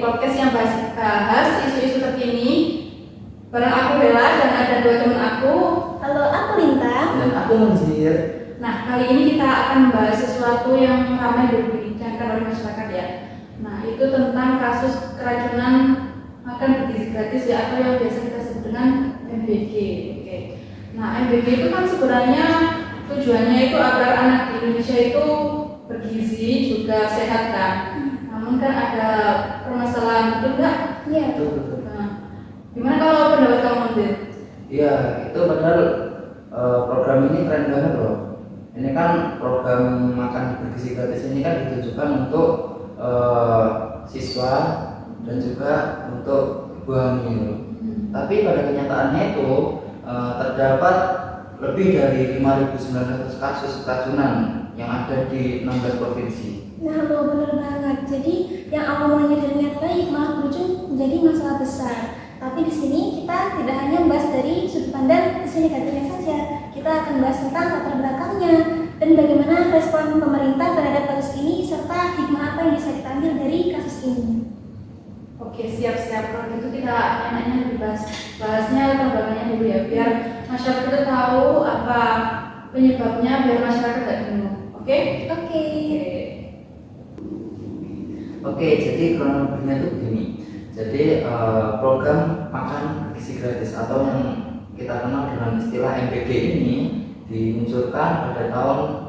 podcast yang bahas isu-isu terkini. Bareng aku Bella dan ada dua teman aku. Halo, aku Lintang. Dan aku Munzir. Nah, kali ini kita akan membahas sesuatu yang ramai diperbincangkan oleh masyarakat ya. Nah, itu tentang kasus keracunan makan bergizi gratis ya, atau yang biasa kita sebut dengan MBG. Oke. Nah, MBG itu kan sebenarnya tujuannya itu agar anak di Indonesia itu bergizi juga sehat kan. Namun kan ada permasalahan, betul nggak? Iya. Betul. Nah, gimana kalau pendapat kamu, Munzir? Iya, itu padahal program ini keren banget loh. Ini kan program makan bergizi gratis ini kan ditujukan untuk siswa dan juga untuk ibu hamil. Tapi pada kenyataannya itu terdapat lebih dari 5.900 kasus keracunan yang ada di 16 provinsi. Nah, lo bener banget. Jadi yang awalnya dari niat baik malah berujung menjadi masalah besar. Tapi di sini kita tidak hanya membahas dari sudut pandang isu negatifnya saja. Kita akan bahas tentang latar belakangnya dan bagaimana respon pemerintah terhadap kasus ini serta hikmah apa yang bisa kita ambil dari kasus ini. Oke, siap-siap. Kalau gitu kita enaknya lebih bahasnya latar belakangnya dulu ya, biar masyarakat itu tahu apa penyebabnya, biar masyarakat tidak bingung. Oke? Oke. Oke, jadi kronologinya itu begini. Jadi program makan bergizi gratis atau yang kita kenal dengan istilah MBG ini dimunculkan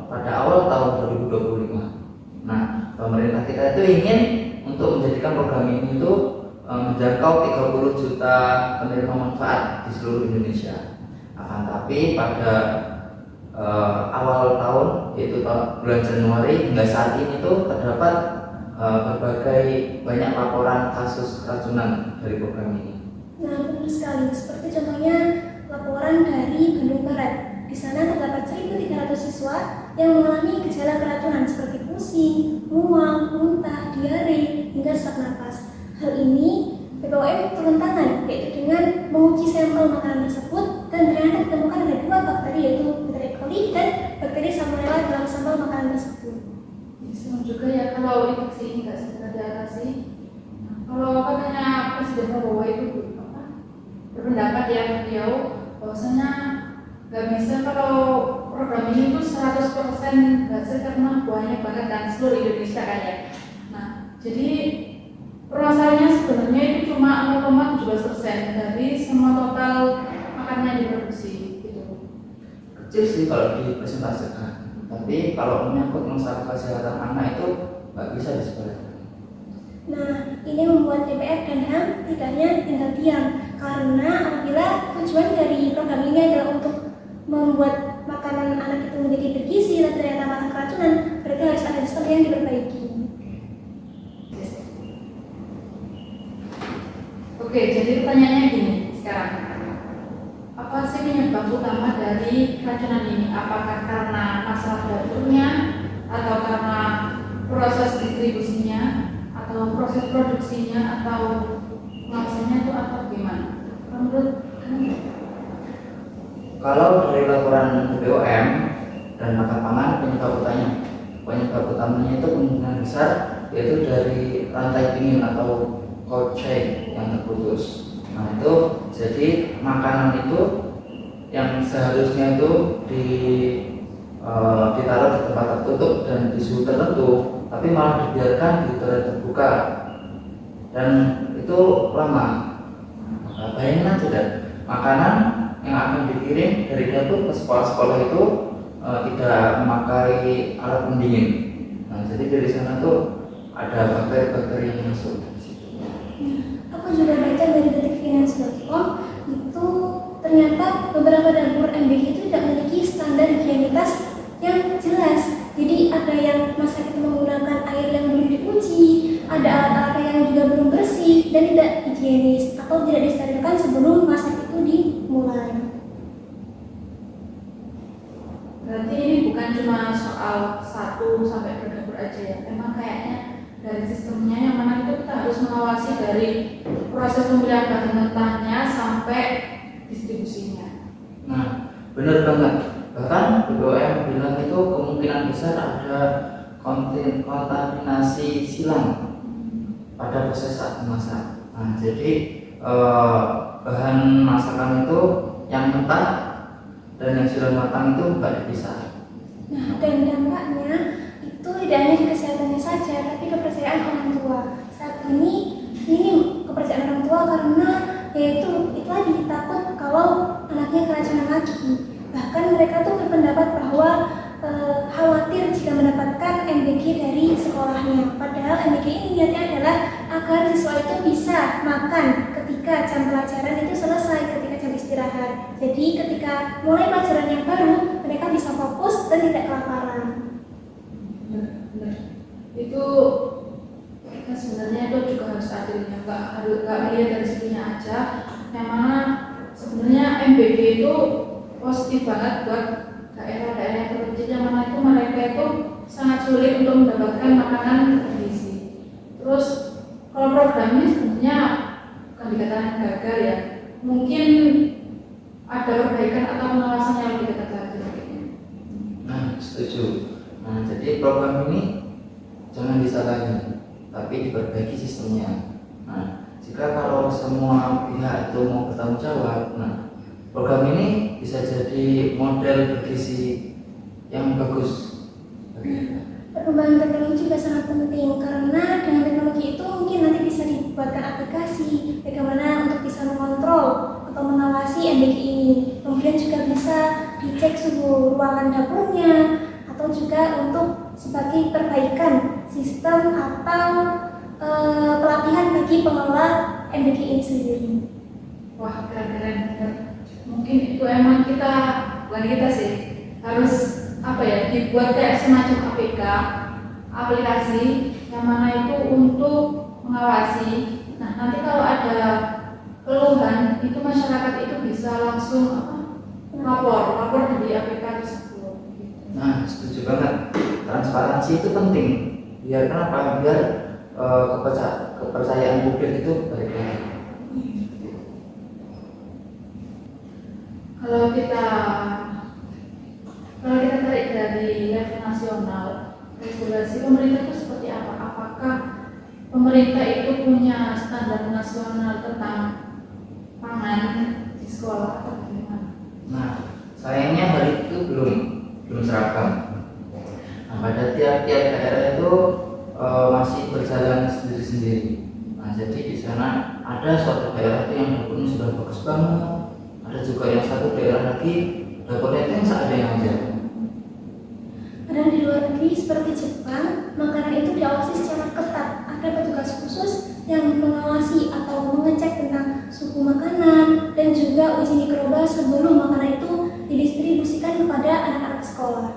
pada awal tahun 2025. Nah, pemerintah kita itu ingin untuk menjadikan program ini itu menjangkau 30 juta penerima manfaat di seluruh Indonesia. Akan tapi pada awal tahun, yaitu bulan Januari hingga saat ini tuh terdapat berbagai banyak laporan kasus keracunan dari program ini. Nah, benar sekali. Seperti contohnya laporan dari Bandung Barat. Di sana terdapat 1.300 siswa yang mengalami gejala keracunan seperti pusing, mual, muntah, diare, hingga sesak napas. Hal ini BPOM turun tangan, yaitu dengan menguji sampel makanan tersebut dan ternyata ditemukan ada 2 bakteri, yaitu bakteri E. coli dan bakteri Salmonella dalam sampel makanan tersebut. Senang juga ya kalau infeksi ini nggak segera diatasi. Nah, kalau katanya Presiden Prabowo itu berpendapat ya beliau bahwasanya nggak bisa kalau program ini tuh 100% berhasil karena banyak banget dan seluruh Indonesia kan ya. Nah, jadi permasalahannya sebenarnya itu cuma 0,17% dari semua total makanan yang diproduksi gitu. Kecil sih kalau dipresentasikan. Tapi kalau menyangkut masalah kesehatan anak itu nggak bisa disepelekan. Nah, ini membuat DPR dan HAM tidak hanya tinggal diam, karena apabila tujuan dari program ini adalah untuk membuat makanan anak itu menjadi bergizi dan ternyata malah keracunan, berarti harus ada sistem yang diperbaiki. Oke, jadi pertanyaannya gini sekarang. Apa sih penyebab utama dari keracunan ini? Apakah karena masalah dapurnya, atau karena proses distribusinya, atau proses produksinya, atau pengawasnya itu, atau gimana? Menurut kamu? Kalau dari laporan BPOM dan Makan Pangan, penyebab utamanya itu kemungkinan besar yaitu dari rantai dingin atau cold chain yang terputus. Nah, itu jadi makanan itu yang seharusnya itu ditaruh di tempat tertutup dan di suhu tertentu, tapi malah dibiarkan di udara terbuka dan itu lama. Nah, bayangin aja dan makanan yang akan dikirim dari dapur ke sekolah-sekolah itu tidak memakai alat pendingin. Nah, jadi dari sana tuh ada bakteri-bakteri yang masuk di situ. Aku juga baca dari detikfinance.com itu ternyata beberapa dapur MBG itu tidak memiliki standar higienitas yang jelas. Jadi ada yang masak itu menggunakan air yang belum diuji, ada alat-alat yang juga belum bersih dan tidak higienis atau tidak disterilkan sebelum masak itu dimulai. Berarti ini bukan cuma soal 1 sampai 2 dapur aja ya. Memang kayaknya dari sistemnya yang mana itu kita harus mengawasi dari proses pembelian bahan mentahnya sampai distribusinya. Nah, benar banget. Bahkan BPOM bilang itu kemungkinan besar ada kontaminasi silang pada proses saat memasak. Nah, jadi bahan masakan itu yang mentah dan yang sudah matang itu nggak dipisah. Nah, dan dampaknya itu tidak hanya di kesehatannya saja, tapi kepercayaan orang tua. Saat ini kepercayaan orang tua karena yaitu itu lagi takut kalau anaknya keracunan lagi. Bahkan mereka tuh berpendapat bahwa khawatir jika mendapatkan MBG dari sekolahnya. Padahal MBG ini niatnya adalah agar siswa itu bisa makan ketika jam pelajaran itu selesai, ketika jam istirahat. Jadi ketika mulai pelajaran yang baru, mereka bisa fokus dan tidak kelaparan. Benar. Itu kita sebenarnya itu juga harus adilnya, nggak melihat dari situnya aja. Yang mana sebenarnya MBG itu positif banget buat daerah-daerah yang terpencil, yang mana itu mereka itu sangat sulit untuk mendapatkan makanan bergizi. Terus kalau program ini sebenarnya bukan dikatakan gagal ya, mungkin ada perbaikan atau pengawasan yang lebih ketat lagi. Nah, setuju. Nah, jadi program ini jangan disalahkan, tapi diperbaiki sistemnya. Nah, jika kalau semua pihak itu mau bertanggung jawab, nah program ini bisa jadi model bergizi yang bagus. Perkembangan teknologi juga sangat penting karena dengan teknologi itu mungkin nanti bisa dibuatkan aplikasi bagaimana untuk bisa mengontrol atau mengawasi MBG ini. Kemudian juga bisa dicek suhu ruangan dapurnya atau juga untuk sebagai perbaikan sistem atau pelatihan bagi pengelola MBG ini sendiri. Wah, keren. Mungkin itu emang bukan kita sih, harus dibuat kayak semacam APK, aplikasi yang mana itu untuk mengawasi. Nah, nanti kalau ada keluhan itu masyarakat itu bisa langsung lapor dari APK tersebut. Nah, setuju banget. Transparansi itu penting. Biar kenapa? Biar kepercayaan publik itu baik lagi. Kalau kita tarik dari level nasional, regulasi pemerintah itu seperti apa? Apakah pemerintah itu punya standar nasional tentang pangan di sekolah atau bagaimana? Nah, sayangnya hal itu belum seragam. Nah, pada tiap-tiap daerah itu masih berjalan sendiri-sendiri. Nah, jadi di sana ada suatu daerah itu yang dapurnya sudah bagus banget, ada juga yang satu daerah lagi dapurnya itu yang seadanya aja. Padahal di luar negeri seperti Jepang, makanan itu diawasi secara ketat. Ada petugas khusus yang mengawasi atau mengecek tentang suhu makanan dan juga uji mikroba sebelum makanan itu didistribusikan kepada anak-anak sekolah.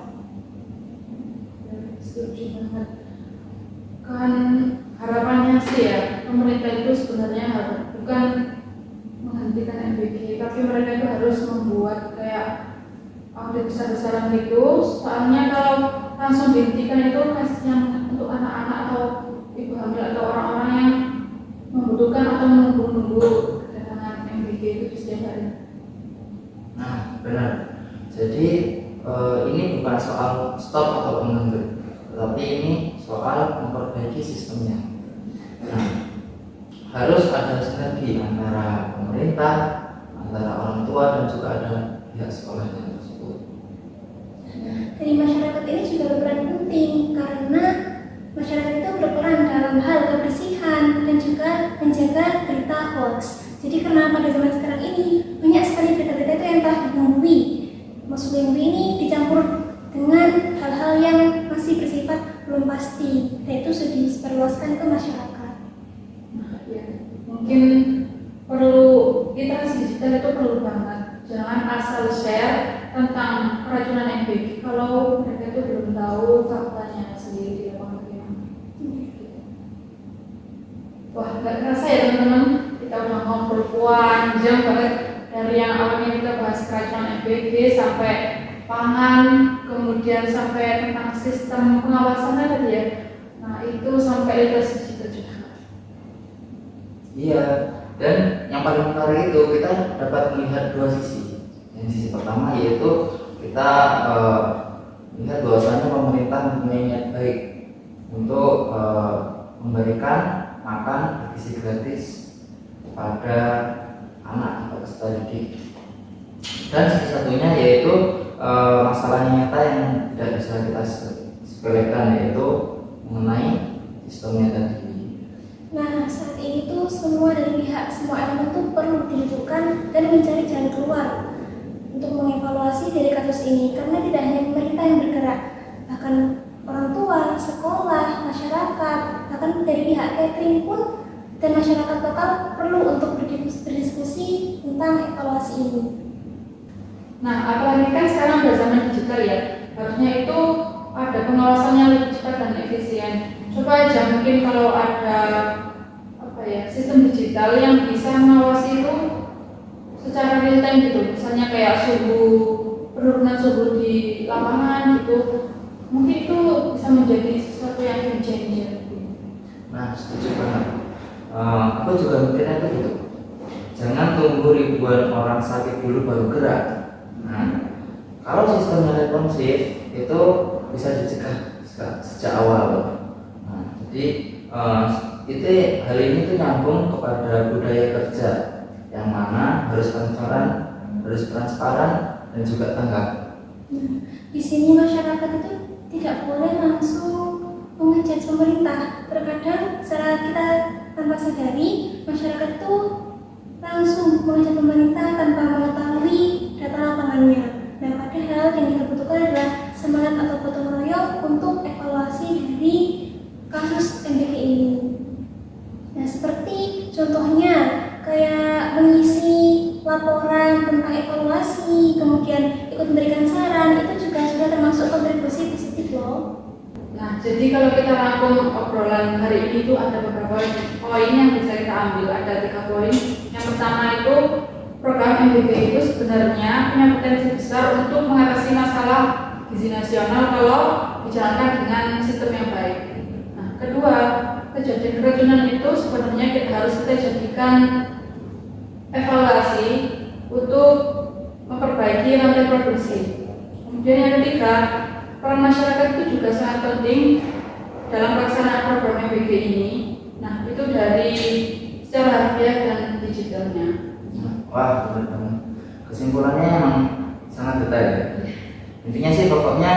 Setuju banget. Kan harapannya sih ya, pemerintah itu sebenarnya bukan menghentikan MBG, tapi mereka itu harus membuat kayak audit besar-besaran gitu. Soalnya kalau langsung dihentikan itu kasihan untuk anak-anak atau ibu hamil atau orang-orang yang membutuhkan atau menunggu kedatangan MBG itu di setiap hari. Nah, benar. Jadi ini bukan soal stop atau menghenti, tetapi ini soal memperbaiki sistemnya. Nah, harus ada sinergi antara pemerintah, antara orang tua dan juga ada pihak sekolahnya tersebut. Dari masyarakat ini juga berperan penting karena masyarakat itu berperan dalam hal kebersihan dan juga menjaga berita hoax. Jadi karena pada zaman sekarang ini banyak sekali berita-berita itu yang telah dibumbui. Maksudnya ini dicampur dengan hal-hal yang masih bersifat belum pasti, dan itu sudah disebarluaskan ke masyarakat. Nah, ya, mungkin perlu literasi digital itu perlu banget. Jangan asal share tentang keracunan MBG kalau mereka itu belum tahu faktanya sendiri di lapangan. Wah, nggak kerasa ya teman-teman, kita udah ngobrol panjang banget dari yang awalnya kita bahas keracunan MBG sampai pangan, kemudian sampai tentang sistem pengawasannya tadi ya. Nah, itu sampai literasi digital juga. Iya, dan yang paling menarik itu kita dapat melihat dua sisi. Yang sisi pertama yaitu kita melihat bahwasanya pemerintah mempunyai niat baik untuk memberikan makan gizi gratis pada anak atau peserta didik. Dan satu-satunya yaitu masalah nyata yang tidak bisa kita sepelekan, yaitu mengenai sistemnya tadi. Nah, saat ini tuh semua elemen tuh perlu didudukkan dan mencari jalan keluar untuk mengevaluasi dari kasus ini, karena tidak hanya pemerintah yang bergerak, bahkan orang tua, sekolah, masyarakat, bahkan dari pihak catering pun dan masyarakat lokal perlu untuk berdiskusi tentang evaluasi ini. Nah, apalagi kan sekarang udah zaman digital ya, harusnya itu ada pengawasannya lebih cepat dan efisien. Coba aja mungkin kalau ada sistem digital yang bisa mengawasi itu secara real time gitu, misalnya kayak penurunan suhu di lapangan gitu, mungkin itu bisa menjadi sesuatu yang game changer. Nah, setuju banget. Aku juga mikirnya itu gitu. Jangan tunggu ribuan orang sakit dulu baru gerak. Nah, kalau sistemnya responsif itu bisa dicegah sejak awal. Nah, jadi hal ini tuh nyambung kepada budaya kerja yang mana harus transparan dan juga tanggap. Di sini masyarakat itu tidak boleh langsung mengejek pemerintah. Terkadang secara kita tanpa sadari, masyarakat itu langsung mengejek pemerintah tanpa mengetahui data lapangannya. Nah, padahal yang kita butuhkan adalah semangat atau gotong royong untuk evaluasi dari kasus MBG ini. Nah, seperti contohnya kayak mengisi laporan tentang evaluasi, kemudian ikut memberikan saran, itu juga sudah termasuk kontribusi positif loh. Nah, jadi kalau kita rangkum obrolan hari ini itu ada beberapa poin yang bisa kita ambil, ada 3 poin. Yang pertama itu program MBG itu sebenarnya punya potensi besar untuk mengatasi masalah gizi nasional kalau dijalankan dengan sistem yang baik. Nah, kedua, kejadian keracunan itu sebenarnya harus kita jadikan evaluasi untuk memperbaiki rantai produksi. Kemudian yang ketiga, peran masyarakat itu juga sangat penting dalam pelaksanaan program MBG ini. Nah, itu dari secara harfiah dan digitalnya. Wah, benar banget. Kesimpulannya emang sangat detail ya. Intinya sih pokoknya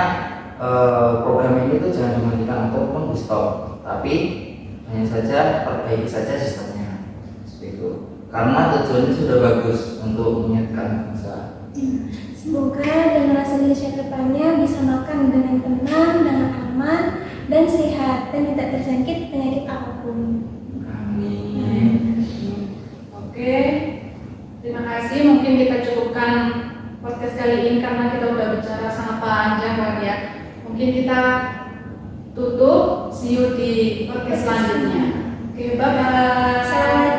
program ini tuh jangan dimatikan ataupun di stop, tapi hanya saja perbaiki saja sistemnya seperti itu. Karena tujuannya sudah bagus untuk menyehatkan bangsa. Semoga generasi Indonesia kedepannya bisa makan dengan tenang, dengan aman, dan sehat, dan tidak terjangkit penyakit apapun. Amin. Oke, terima kasih. Mungkin kita cukupkan podcast kali ini karena kita udah bicara sangat panjang Bang ya. Mungkin kita tutup. See you di podcast selanjutnya. Oke, bye bye.